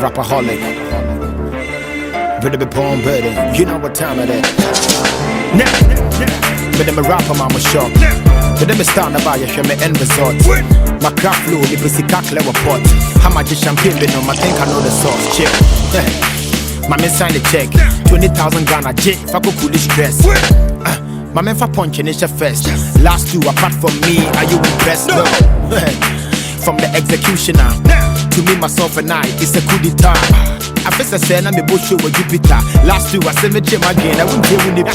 Rapaholic, better be born better. You know what time it is. But them a rapper, mama shop. But them a stand about you, show me end result. My craft flow, the pussy cackle pot. How much champagne been on? I think I know the sauce. Chip. My man signed the check. 20,000 Ghana J. Fuck a cool stress. My man for punching is your first. Last two apart from me, are you impressed? No. From the executioner to me, myself and I, it's a coup d'etat. I first said I'm a bush with Jupiter. Last two I said me gym again, I wouldn't deal with it.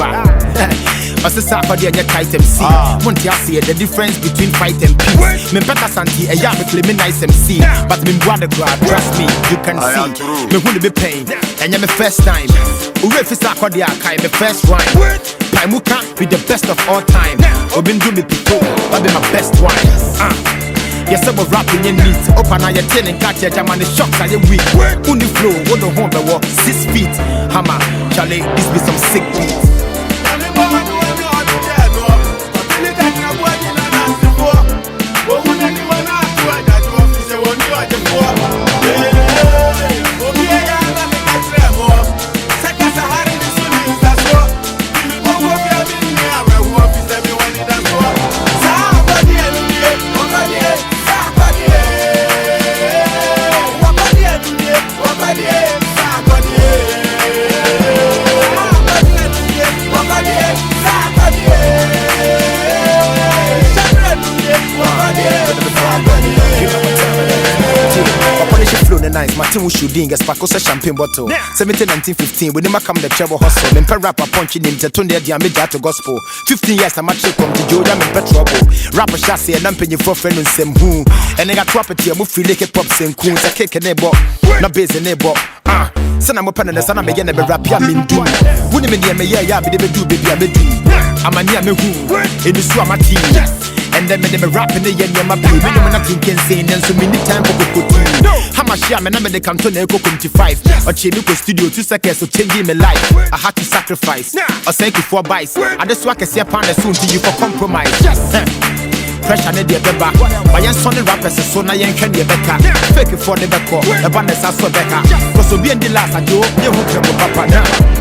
I said Saa Okodie and your tight MC. Monty I see the difference between fight and peace. Me better santi, a yam me nice MC. But me brother crowd, trust me, you can see. Me wouldn't be paying, and you're my first time. Ure for Saa Okodie, I my first rhyme. Paimuka be the best of all time. Obin do me people, but be my best wine. Yes, I'm rapping in meat. Open on your tin and catch your jam on the shocks are you weak. Only flow, what the home walk 6 feet. Hammer, Charlie, this be some sick beats. Nice, my team was shooting a sparkle champagne bottle. 1915, we never come the trouble hustle. Then per rapper punching in to turn their damage to gospel. 15 years, I'm actually come to Georgia and trouble. Rapper chassis and I'm paying for friend and same who. And I got property, I move free like a pop and coons. I kick a neighbor, not base a neighbor. Son, I'm open and the son, I'm beginning to rap. I'm in doom. Wouldn't be near me, yeah, be able to do, baby, I'm a do. I'm a near me who in the swamp team. And then me rapping the yen my baby. When I'm not thinking saying then so many time for go to how much I'm the canton echo 25 or change the studio 2 seconds to changing my life. I had to sacrifice or say before buys. I just work a see upon the soon to you for compromise. Pressure need the back. But your son rappers is so now you can be better. Fake it for the back. The band is also better. Because so be in the last I do you hook up papa now.